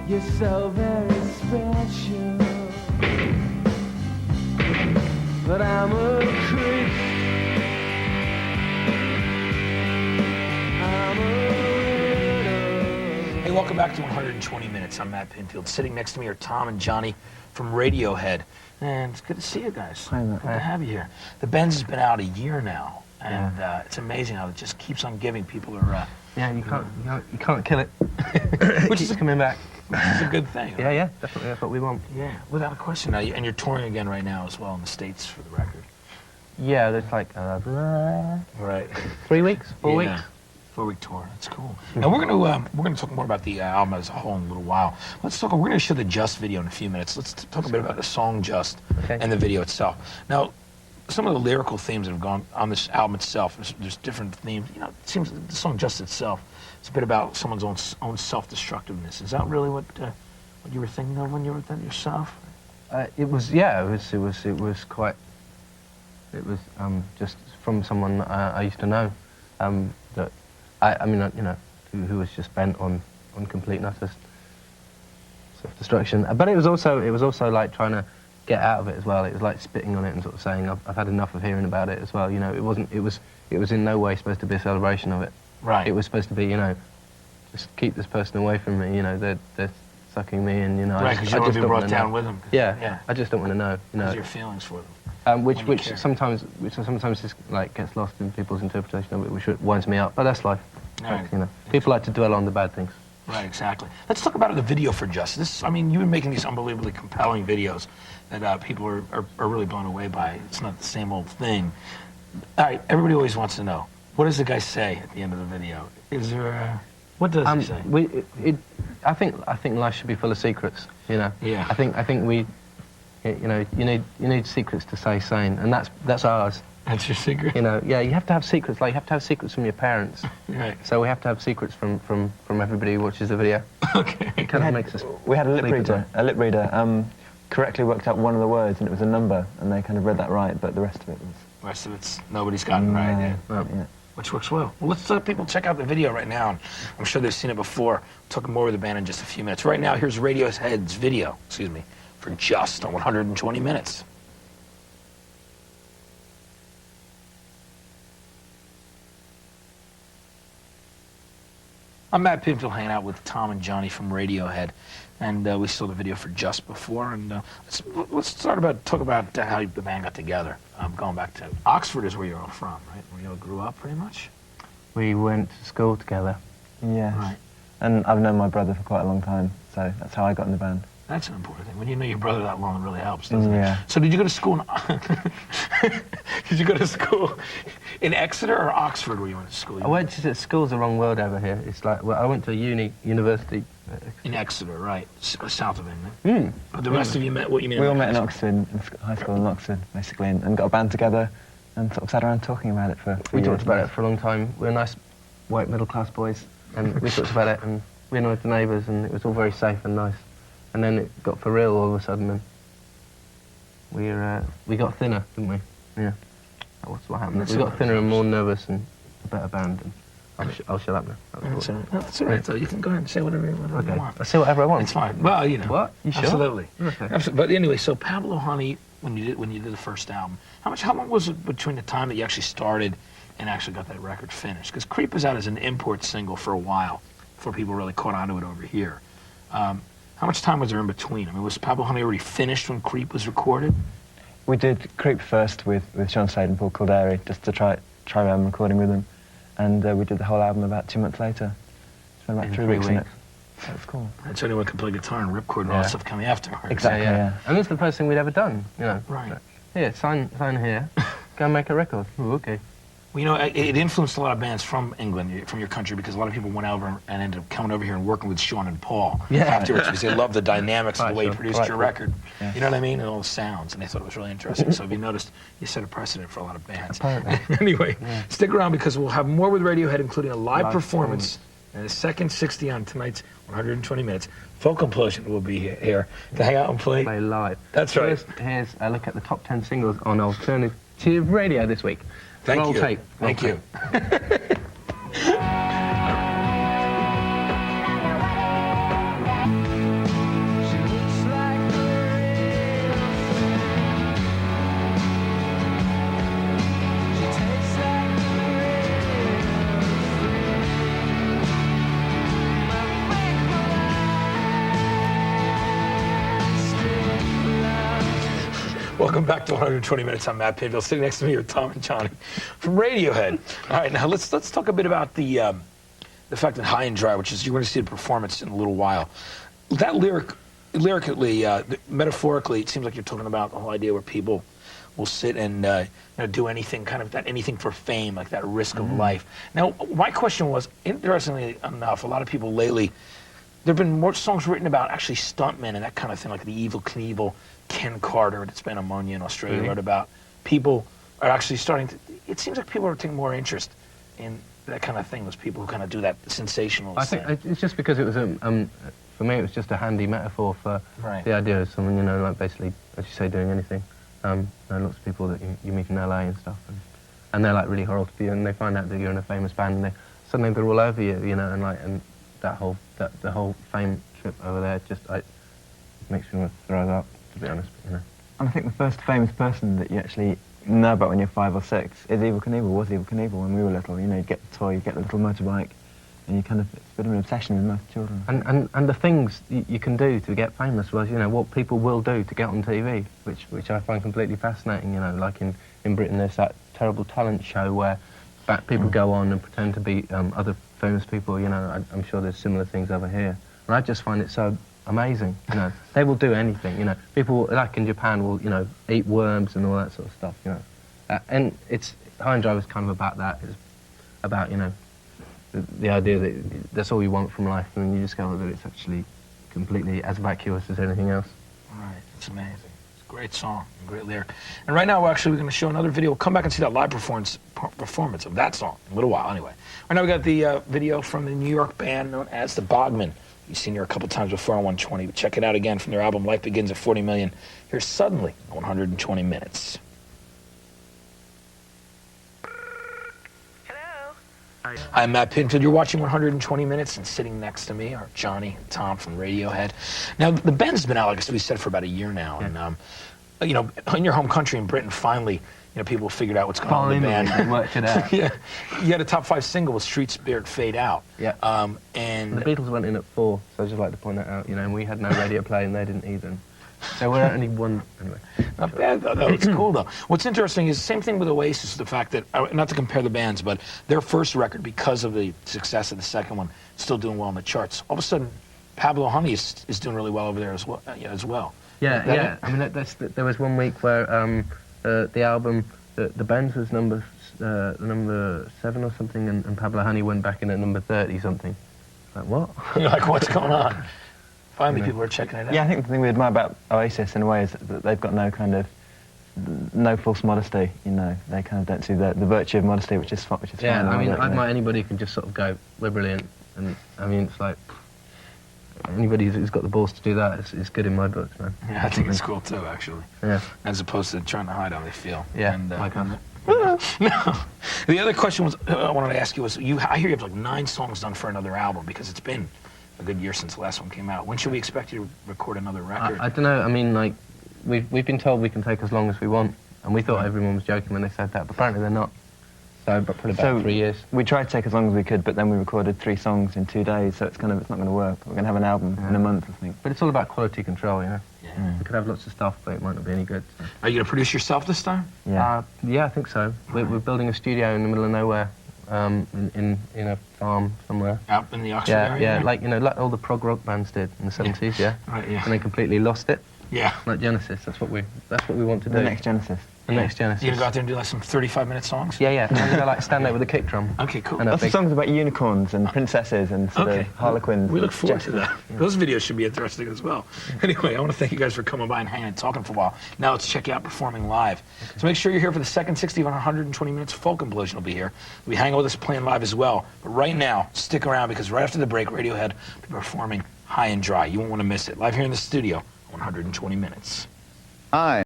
You're so very special, but I'm a creep. I'm a weirdo. Hey, welcome back to 120 Minutes. I'm Matt Pinfield. Sitting next to me are Tom and Johnny from Radiohead. And it's good to see you guys. Hi, Matt. Good to have you here. The Benz has been out a year now, and it's amazing how it just keeps on giving. People are... yeah, you can't kill it. Which is coming back. It's a good thing. Yeah, definitely. That's what we want. Yeah, without a question. Now, and you're touring again right now as well in the States for the record. Yeah, there's like Right. 3 weeks, 4 weeks. 4-week tour. That's cool. And we're gonna talk more about the album as a whole in a little while. We're gonna show the Just video in a few minutes. Let's talk a bit about the song Just and the video itself. Now, some of the lyrical themes that have gone on this album itself. There's different themes. You know, it seems the song Just itself. It's a bit about someone's own self-destructiveness. Is that really what you were thinking of when you wrote that yourself? It was quite. It was just from someone I used to know. That I mean, you know, who was just bent on complete and utter self-destruction. But it was also like trying to get out of it as well. It was like spitting on it and sort of saying, I've had enough of hearing about it as well. You know, it was in no way supposed to be a celebration of it. Right. It was supposed to be, you know, just keep this person away from me. You know, they're sucking me, and you know, right, because you don't want to be brought down with them. Yeah. I just don't want to know. You know, your feelings for them. Which sometimes just like gets lost in people's interpretation of it, which winds me up. But that's life. Right. Like, you know, people like to dwell on the bad things. Right, exactly. Let's talk about the video for Justice. I mean, you've been making these unbelievably compelling videos that people are really blown away by. It's not the same old thing. All right, everybody always wants to know, what does the guy say at the end of the video? Is there what does he say? I think life should be full of secrets. You know. Yeah. I think we, you know, you need secrets to stay sane, and that's ours. That's your secret? You know, yeah, you have to have secrets. Like, you have to have secrets from your parents. Right. So we have to have secrets from everybody who watches the video. Okay. It kind of makes us... We had a lip reader correctly worked out one of the words, and it was a number, and they kind of read that right, but the rest of it was... The rest of it's nobody's gotten right, yeah. Yeah. Which works well. Well, let's let people check out the video right now. And I'm sure they've seen it before. We'll talk more with the band in just a few minutes. Right now, here's Radiohead's video, for Just on 120 Minutes. I'm Matt Pinfield, hanging out with Tom and Johnny from Radiohead, and we saw the video for Just before. And let's talk about how the band got together. Going back to Oxford is where you're all from, right? Where you all grew up, pretty much. We went to school together. Yeah. Right. And I've known my brother for quite a long time, so that's how I got in the band. That's an important thing. When you know your brother that long, it really helps, doesn't it? Yeah. So did you go to school in Exeter or Oxford where you went to school? I went to school's the wrong word over here. It's like, well, I went to university. In Exeter, right, south of England. But the rest of you met, We all met in Oxford, in high school in Oxford, basically, and got a band together and sort of sat around talking about it for We years. talked about it for a long time. We were nice white middle-class boys, and we talked about it, and we were with the neighbours, and it was all very safe and nice. And then it got for real all of a sudden, and we got thinner, didn't we? Yeah. That's what happened. We got thinner and more nervous and a better band. And I'll shut up now. That's all right. So you can go ahead and say whatever you want. I'll say whatever I want. It's fine. Well, you know. What? You sure? Absolutely. Okay. Absolutely. But anyway, so Pablo Honey, when you did the first album, how long was it between the time that you actually started and actually got that record finished? Because Creep was out as an import single for a while before people really caught on to it over here. How much time was there in between? I mean, was Pablo Honey already finished when Creep was recorded? We did Creep first with Sean Slade and Paul Calderi, just to try recording with them. And we did the whole album about 2 months later. Spent about 3 weeks in it. That was cool. That's anyone could play guitar and ripcord and all that stuff coming afterwards. Exactly, yeah. And it's the first thing we'd ever done, you know. Right. Here, sign here. Go and make a record. Ooh, okay. Well, you know, it influenced a lot of bands from England, from your country, because a lot of people went over and ended up coming over here and working with Sean and Paul afterwards, because they loved the dynamics of the way you produced your record. Yeah. You know what I mean? And all the sounds, and they thought it was really interesting. So if you noticed, you set a precedent for a lot of bands. Anyway, stick around, because we'll have more with Radiohead, including a live performance and a second 60 on tonight's 120 Minutes. Folk Implosion will be here to hang out and play live. That's right. Here's a look at the top 10 singles on alternative radio this week. Thank you. Tape. Thank you. Welcome back to 120 Minutes. I'm Matt Pinfield. Sitting next to me are Tom and Johnny from Radiohead. All right, now let's talk a bit about the fact that High and Dry, which is, you're going to see the performance in a little while. That lyrically, metaphorically, it seems like you're talking about the whole idea where people will sit and do anything, kind of that anything for fame, like that risk of life. Now, my question was, interestingly enough, a lot of people lately, there have been more songs written about actually stuntmen and that kind of thing, like the Evil Knievel, Ken Carter that spent ammonia in Australia wrote about. People are actually starting to, it seems like people are taking more interest in that kind of thing, those people who kind of do that sensational I think it's just because it was, for me, it was just a handy metaphor for the idea of someone, like basically, as you say, doing anything. There are lots of people that you meet in LA and stuff, and they're like really horrible to you, and they find out that you're in a famous band, and suddenly they're all over you, and that whole the whole fame trip over there just makes me want to throw up, to be honest. And I think the first famous person that you actually know about when you're 5 or 6 is Evil Knievel. Was Evil Knievel when we were little? You'd get the toy, you'd get the little motorbike, and it's a bit of an obsession with most children. And the things you can do to get famous was, what people will do to get on TV, which I find completely fascinating. Like in Britain, there's that terrible talent show where people go on and pretend to be other famous people. I'm sure there's similar things over here, and I just find it so amazing. They will do anything. People like in Japan will eat worms and all that sort of stuff. And it's High and Dry was kind of about that. It's about the idea that that's all you want from life, and then you discover that it's actually completely as vacuous as anything else. Right, it's amazing. It's a great song, a great lyric. And right now, we're going to show another video. We'll come back and see that live performance of that song in a little while, anyway. Right now, we got the video from the New York band known as the Bogmen. You've seen her a couple times before on 120, but check it out again from their album Life Begins at 40 Million. Here's Suddenly on 120 Minutes. I'm Matt Pinfield. You're watching 120 Minutes, and sitting next to me are Johnny and Tom from Radiohead. Now, the band's been out, like we said, for about a year now, and in your home country in Britain, finally, people figured out what's going on with the band. They worked it out. Yeah, you had a top 5 single with Street Spirit Fade Out. Yeah. And the Beatles went in at 4, so I'd just like to point that out. And we had no radio play, and they didn't either. So we're only one, anyway. Not bad, though. It's cool, though. What's interesting is the same thing with Oasis, the fact that, not to compare the bands, but their first record, because of the success of the second one, still doing well on the charts. All of a sudden, Pablo Honey is doing really well over there as well. Yeah. I mean, there was one week where the album, the Benz was number 7 or something, and Pablo Honey went back in at number 30 something. Like, what? You're like, what's going on? Finally, people are checking it out. Yeah, I think the thing we admire about Oasis in a way is that they've got no false modesty. They kind of don't see the virtue of modesty, which is fine. Yeah, I mean, I admire anybody who can just sort of go, we're brilliant, and I mean, it's like anybody who's got the balls to do that is good in my books, man. Yeah, I think it's cool too, actually. Yeah. As opposed to trying to hide how they feel. Yeah. And, like no. The other question I wanted to ask you was, I hear you have like 9 songs done for another album, because it's been a good year since the last one came out. When should we expect you to record another record? I don't know. I mean, like, we've been told we can take as long as we want, and we thought everyone was joking when they said that, but apparently they're not. So, but probably about 3 years. We tried to take as long as we could, but then we recorded 3 songs in 2 days, so it's not going to work. We're going to have an album in a month, I think. But it's all about quality control, Yeah. We could have lots of stuff, but it might not be any good. So. Are you going to produce yourself this time? Yeah. Yeah, I think so. We're building a studio in the middle of nowhere, in a farm somewhere. Out in the Oxford area? Yeah, like all the prog rock bands did in the 70s, yeah. Right, yeah. And they completely lost it. Yeah. Like Genesis, that's what we want to do. The next Genesis. The next Genesis. You're going to go out there and do like some 35-minute songs? Yeah. I'm going to like stand there with a kick drum. Okay, cool. Lots of songs about unicorns and princesses and sort of harlequins. We look forward to that. Yeah. Those videos should be interesting as well. Anyway, I want to thank you guys for coming by and hanging and talking for a while. Now let's check you out performing live. Okay. So make sure you're here for the second 60 of 120 Minutes. Folk Implosion will be here. We'll be hanging with us playing live as well. But right now, stick around, because right after the break, Radiohead will be performing High and Dry. You won't want to miss it. Live here in the studio, 120 Minutes. Hi.